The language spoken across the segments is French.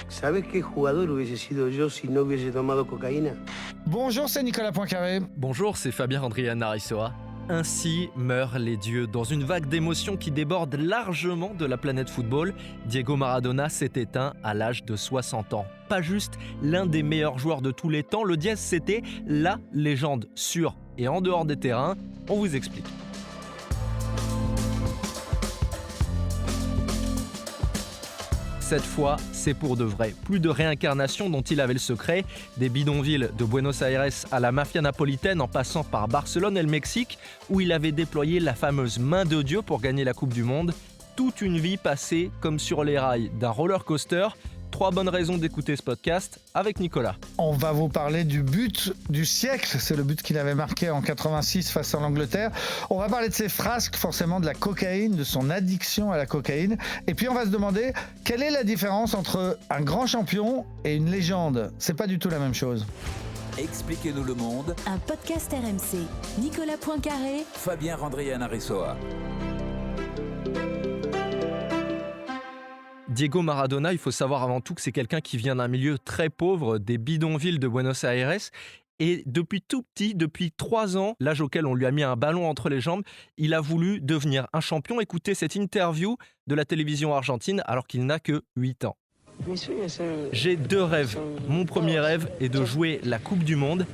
¿Sabes qué jugador hubiese sido yo si no hubiese tomado cocaïna? Bonjour, c'est Nicolas Poincaré. Bonjour, c'est Fabien Andrian-Arissoa. Ainsi meurent les dieux. Dans une vague d'émotions qui déborde largement de la planète football, Diego Maradona s'est éteint à l'âge de 60 ans. Pas juste l'un des meilleurs joueurs de tous les temps, le Diez c'était la légende sur et en dehors des terrains. On vous explique. Cette fois, c'est pour de vrai. Plus de réincarnation dont il avait le secret, des bidonvilles de Buenos Aires à la mafia napolitaine en passant par Barcelone et le Mexique, où il avait déployé la fameuse main de Dieu pour gagner la Coupe du Monde. Toute une vie passée comme sur les rails d'un roller coaster. 3 bonnes raisons d'écouter ce podcast avec Nicolas. On va vous parler du but du siècle. C'est le but qu'il avait marqué en 86 face à l'Angleterre. On va parler de ses frasques, forcément de la cocaïne, de son addiction à la cocaïne. Et puis on va se demander quelle est la différence entre un grand champion et une légende. C'est pas du tout la même chose. Expliquez-nous le monde. Un podcast RMC. Nicolas Poincaré. Fabien Andrian-Arissoa. Diego Maradona, il faut savoir avant tout que c'est quelqu'un qui vient d'un milieu très pauvre, des bidonvilles de Buenos Aires. Et depuis tout petit, depuis 3 ans, l'âge auquel on lui a mis un ballon entre les jambes, il a voulu devenir un champion. Écoutez cette interview de la télévision argentine alors qu'il n'a que 8 ans. J'ai 2 rêves. Mon premier rêve est de jouer la Coupe du Monde.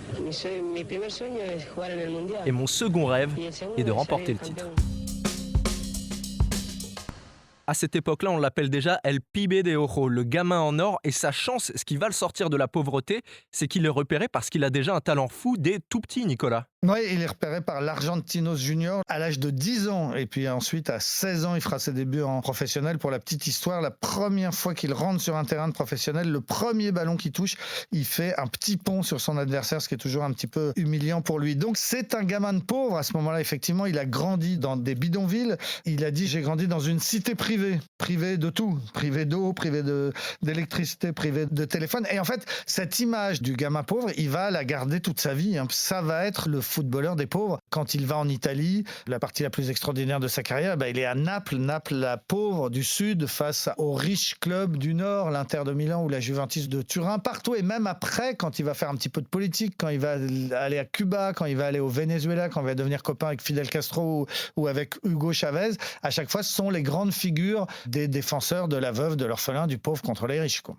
Et mon second rêve est de remporter le titre. À cette époque-là, on l'appelle déjà El Pibe de Oro, le gamin en or. Et sa chance, ce qui va le sortir de la pauvreté, c'est qu'il est repéré parce qu'il a déjà un talent fou dès tout petit, Nicolas. Oui, il est repéré par l'Argentinos Junior à l'âge de 10 ans. Et puis ensuite, à 16 ans, il fera ses débuts en professionnel. Pour la petite histoire, la première fois qu'il rentre sur un terrain de professionnel, le premier ballon qu'il touche, il fait un petit pont sur son adversaire, ce qui est toujours un petit peu humiliant pour lui. Donc c'est un gamin de pauvre. À ce moment-là, effectivement, il a grandi dans des bidonvilles. Il a dit, j'ai grandi dans une cité privée de tout, privé d'eau, privé d'électricité, privé de téléphone. Et en fait, cette image du gamin pauvre, il va la garder toute sa vie. Ça va être le footballeur des pauvres. Quand il va en Italie, la partie la plus extraordinaire de sa carrière, il est à Naples, la pauvre du Sud, face aux riches clubs du Nord, l'Inter de Milan ou la Juventus de Turin, partout. Et même après, quand il va faire un petit peu de politique, quand il va aller à Cuba, quand il va aller au Venezuela, quand il va devenir copain avec Fidel Castro ou avec Hugo Chavez, à chaque fois, ce sont les grandes figures des défenseurs de la veuve, de l'orphelin, du pauvre contre les riches, quoi.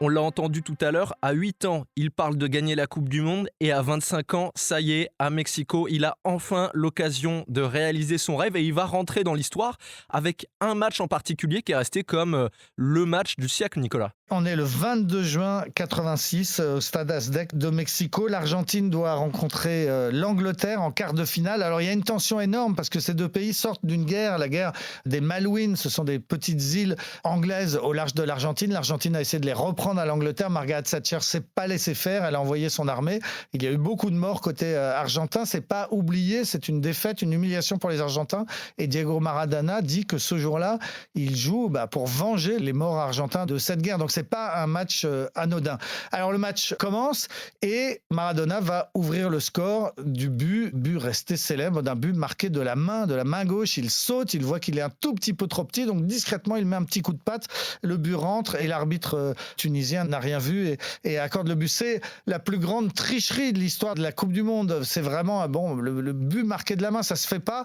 On l'a entendu tout à l'heure, à 8 ans, il parle de gagner la Coupe du Monde et à 25 ans, ça y est, à Mexico, il a enfin l'occasion de réaliser son rêve et il va rentrer dans l'histoire avec un match en particulier qui est resté comme le match du siècle, Nicolas. On est le 22 juin 86 au Stade Aztec de Mexico. L'Argentine doit rencontrer l'Angleterre en quart de finale. Alors il y a une tension énorme parce que ces deux pays sortent d'une guerre, la guerre des Malouines. Ce sont des petites îles anglaises au large de l'Argentine. L'Argentine a essayé de les reprendre à l'Angleterre. Margaret Thatcher s'est pas laissé faire. Elle a envoyé son armée. Il y a eu beaucoup de morts côté argentin. C'est pas oublié. C'est une défaite, une humiliation pour les Argentins. Et Diego Maradona dit que ce jour-là, il joue pour venger les morts argentins de cette guerre. Donc c'est pas un match anodin. Alors le match commence et Maradona va ouvrir le score du but resté célèbre, d'un but marqué de la main gauche. Il saute, il voit qu'il est un tout petit peu trop petit, donc discrètement il met un petit coup de patte, le but rentre et l'arbitre tunisien n'a rien vu et accorde le but. C'est la plus grande tricherie de l'histoire de la Coupe du Monde. C'est vraiment le but marqué de la main, ça se fait pas.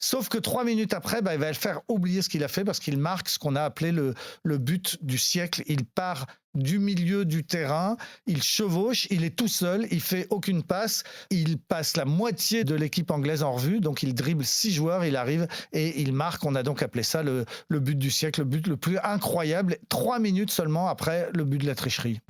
Sauf que 3 minutes après, il va le faire oublier ce qu'il a fait parce qu'il marque ce qu'on a appelé le but du siècle. Il part du milieu du terrain, il chevauche, il est tout seul, il fait aucune passe, il passe la moitié de l'équipe anglaise en revue, donc il dribble 6 joueurs, il arrive et il marque. On a donc appelé ça le but du siècle, le but le plus incroyable, 3 minutes seulement après le but de la tricherie.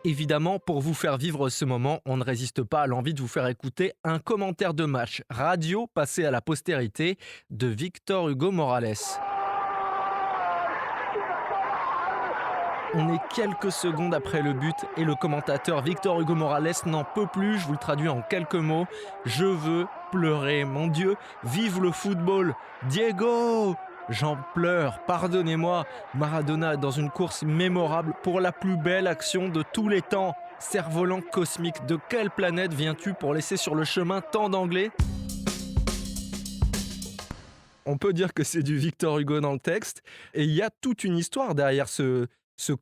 Évidemment, pour vous faire vivre ce moment, on ne résiste pas à l'envie de vous faire écouter un commentaire de match radio passé à la postérité de Victor Hugo Morales. On est quelques secondes après le but et le commentateur Victor Hugo Morales n'en peut plus. Je vous le traduis en quelques mots. Je veux pleurer, mon Dieu, vive le football, Diego! J'en pleure, pardonnez-moi. Maradona est dans une course mémorable pour la plus belle action de tous les temps. Cerf-volant cosmique, de quelle planète viens-tu pour laisser sur le chemin tant d'anglais ? On peut dire que c'est du Victor Hugo dans le texte. Et il y a toute une histoire derrière ce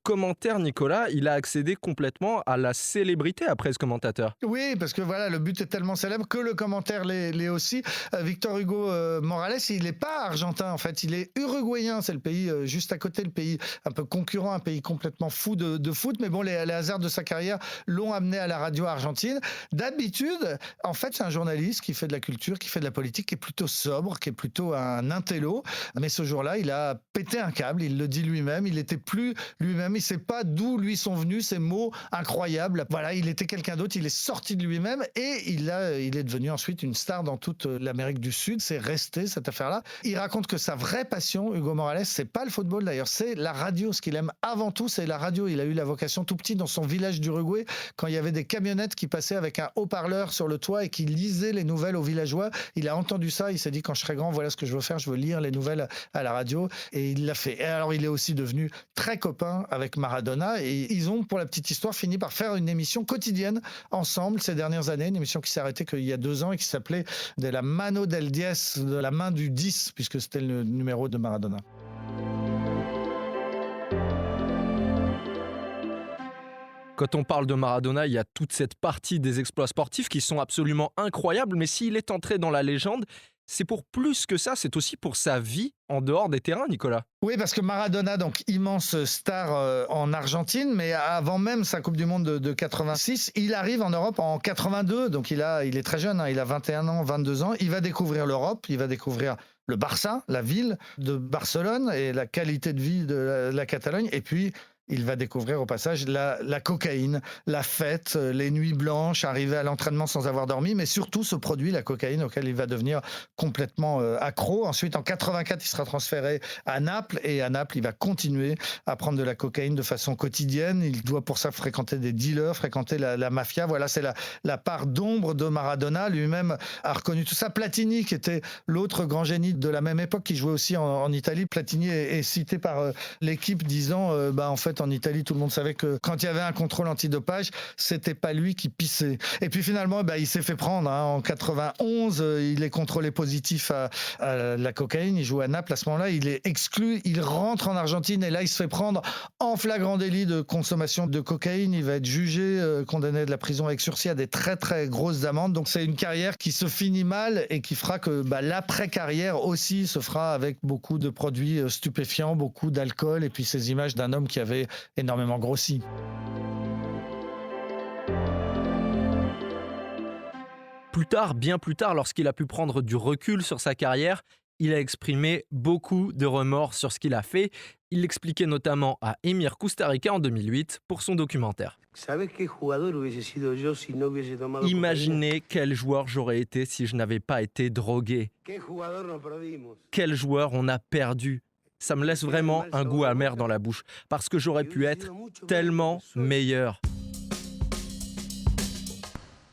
commentaire, Nicolas. Il a accédé complètement à la célébrité après ce commentateur. Oui, parce que voilà, le but est tellement célèbre que le commentaire l'est aussi. Victor Hugo Morales, il n'est pas argentin en fait, il est uruguayen. C'est le pays juste à côté, le pays un peu concurrent, un pays complètement fou de foot. Mais bon, les hasards de sa carrière l'ont amené à la radio argentine. D'habitude, en fait, c'est un journaliste qui fait de la culture, qui fait de la politique, qui est plutôt sobre, qui est plutôt un intello. Mais ce jour-là, il a pété un câble, il le dit lui-même. Il n'était plus lui-même, il ne sait pas d'où lui sont venus ces mots incroyables. Voilà, il était quelqu'un d'autre, il est sorti de lui-même et il est devenu ensuite une star dans toute l'Amérique du Sud. C'est resté cette affaire-là. Il raconte que sa vraie passion, Hugo Morales, c'est pas le football d'ailleurs, c'est la radio. Ce qu'il aime avant tout, c'est la radio. Il a eu la vocation tout petit dans son village d'Uruguay, quand il y avait des camionnettes qui passaient avec un haut-parleur sur le toit et qui lisaient les nouvelles aux villageois. Il a entendu ça, il s'est dit quand je serai grand, voilà ce que je veux faire, je veux lire les nouvelles à la radio et il l'a fait. Et alors il est aussi devenu très copain avec Maradona et ils ont, pour la petite histoire, fini par faire une émission quotidienne ensemble ces dernières années, une émission qui s'est arrêtée qu'il y a 2 ans et qui s'appelait De la mano del 10, de la main du 10, puisque c'était le numéro de Maradona. Quand on parle de Maradona, il y a toute cette partie des exploits sportifs qui sont absolument incroyables, mais s'il est entré dans la légende, c'est pour plus que ça, c'est aussi pour sa vie en dehors des terrains, Nicolas. Oui, parce que Maradona, donc immense star en Argentine, mais avant même sa Coupe du Monde de 86, il arrive en Europe en 82, donc il est très jeune, il a 21 ans, 22 ans, il va découvrir l'Europe, il va découvrir le Barça, la ville de Barcelone et la qualité de vie de la Catalogne, et puis il va découvrir au passage la cocaïne, la fête, les nuits blanches, arriver à l'entraînement sans avoir dormi, mais surtout ce produit, la cocaïne, auquel il va devenir complètement accro. Ensuite, en 84, il sera transféré à Naples, et à Naples, il va continuer à prendre de la cocaïne de façon quotidienne. Il doit pour ça fréquenter des dealers, fréquenter la mafia. Voilà, c'est la part d'ombre de Maradona. Lui-même a reconnu tout ça. Platini, qui était l'autre grand génie de la même époque, qui jouait aussi en Italie. Platini est cité par l'équipe disant, en fait, en Italie, tout le monde savait que quand il y avait un contrôle antidopage, c'était pas lui qui pissait. Et puis finalement, il s'est fait prendre. En 91, il est contrôlé positif à la cocaïne. Il joue à Naples à ce moment-là. Il est exclu. Il rentre en Argentine et là, il se fait prendre en flagrant délit de consommation de cocaïne. Il va être jugé, condamné à de la prison avec sursis à des très très grosses amendes. Donc c'est une carrière qui se finit mal et qui fera que l'après-carrière aussi se fera avec beaucoup de produits stupéfiants, beaucoup d'alcool et puis ces images d'un homme qui avait énormément grossi. Plus tard, bien plus tard, lorsqu'il a pu prendre du recul sur sa carrière, il a exprimé beaucoup de remords sur ce qu'il a fait. Il l'expliquait notamment à Émir Kusturica en 2008 pour son documentaire. Imaginez quel joueur j'aurais été si je n'avais pas été drogué. Quel joueur on a perdu. Ça me laisse vraiment un goût amer dans la bouche, parce que j'aurais pu être tellement meilleur.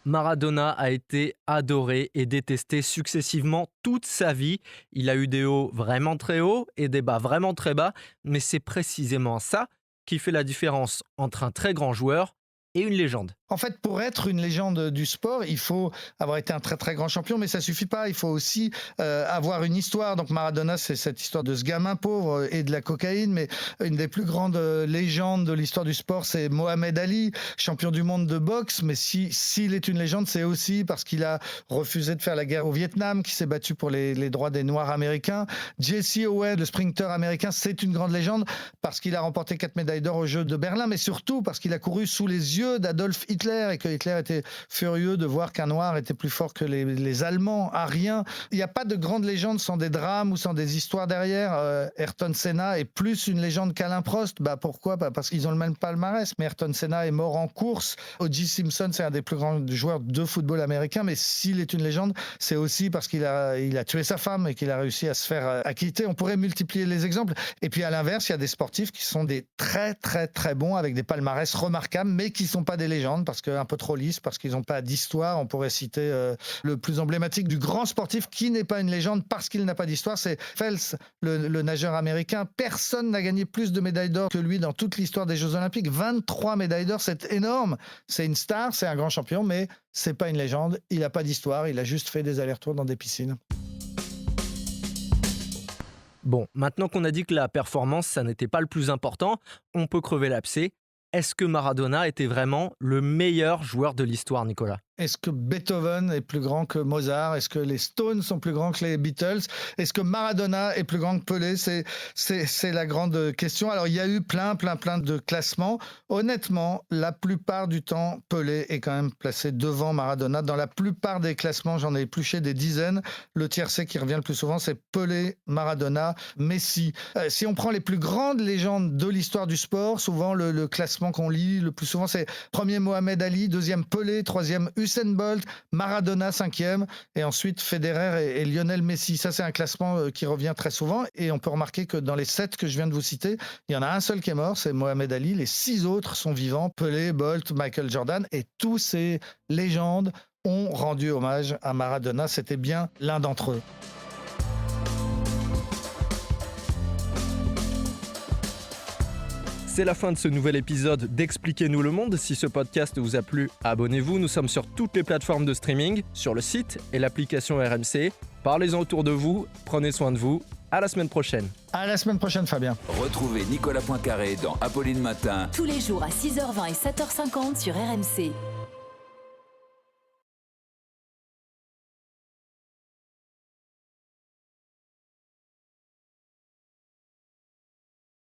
Maradona a été adoré et détesté successivement toute sa vie. Il a eu des hauts vraiment très hauts et des bas vraiment très bas, mais c'est précisément ça qui fait la différence entre un très grand joueur et une légende. En fait, pour être une légende du sport, il faut avoir été un très très grand champion, mais ça suffit pas. Il faut aussi avoir une histoire. Donc Maradona, c'est cette histoire de ce gamin pauvre et de la cocaïne, mais une des plus grandes légendes de l'histoire du sport, c'est Mohamed Ali, champion du monde de boxe. Mais s'il est une légende, c'est aussi parce qu'il a refusé de faire la guerre au Vietnam, qui s'est battu pour les droits des Noirs américains. Jesse Owens, le sprinter américain, c'est une grande légende parce qu'il a remporté 4 médailles d'or aux Jeux de Berlin, mais surtout parce qu'il a couru sous les yeux d'Adolf Hitler et que Hitler était furieux de voir qu'un noir était plus fort que les Allemands, ariens. Il n'y a pas de grande légende sans des drames ou sans des histoires derrière. Ayrton Senna est plus une légende qu'Alain Prost. Pourquoi ? Parce qu'ils ont le même palmarès. Mais Ayrton Senna est mort en course. O.J. Simpson, c'est un des plus grands joueurs de football américain. Mais s'il est une légende, c'est aussi parce qu'il a tué sa femme et qu'il a réussi à se faire acquitter. On pourrait multiplier les exemples. Et puis à l'inverse, il y a des sportifs qui sont des très très très bons avec des palmarès remarquables, mais qui sont pas des légendes, parce qu'un peu trop lisses, parce qu'ils n'ont pas d'histoire. On pourrait citer le plus emblématique du grand sportif qui n'est pas une légende parce qu'il n'a pas d'histoire, c'est Phelps, le nageur américain. Personne n'a gagné plus de médailles d'or que lui dans toute l'histoire des Jeux Olympiques. 23 médailles d'or, c'est énorme. C'est une star, c'est un grand champion, mais c'est pas une légende. Il n'a pas d'histoire, il a juste fait des allers-retours dans des piscines. Bon, maintenant qu'on a dit que la performance, ça n'était pas le plus important, on peut crever l'abcès. Est-ce que Maradona était vraiment le meilleur joueur de l'histoire, Nicolas ? Est-ce que Beethoven est plus grand que Mozart ? Est-ce que les Stones sont plus grands que les Beatles ? Est-ce que Maradona est plus grand que Pelé ? C'est la grande question. Alors, il y a eu plein de classements. Honnêtement, la plupart du temps, Pelé est quand même placé devant Maradona. Dans la plupart des classements, j'en ai épluché des dizaines. Le tiercé qui revient le plus souvent, c'est Pelé, Maradona, Messi. Si on prend les plus grandes légendes de l'histoire du sport, souvent le classement qu'on lit le plus souvent, c'est premier Mohamed Ali, deuxième Pelé, troisième Usain Bolt, Maradona 5e et ensuite Federer et Lionel Messi. Ça, c'est un classement qui revient très souvent et on peut remarquer que dans les 7 que je viens de vous citer, il y en a un seul qui est mort, c'est Mohamed Ali. Les 6 autres sont vivants, Pelé, Bolt, Michael Jordan, et tous ces légendes ont rendu hommage à Maradona. C'était bien l'un d'entre eux. C'est la fin de ce nouvel épisode d'Expliquez-nous le monde. Si ce podcast vous a plu, abonnez-vous. Nous sommes sur toutes les plateformes de streaming, sur le site et l'application RMC. Parlez-en autour de vous, prenez soin de vous. À la semaine prochaine. À la semaine prochaine, Fabien. Retrouvez Nicolas Poincaré dans Apolline Matin. Tous les jours à 6h20 et 7h50 sur RMC.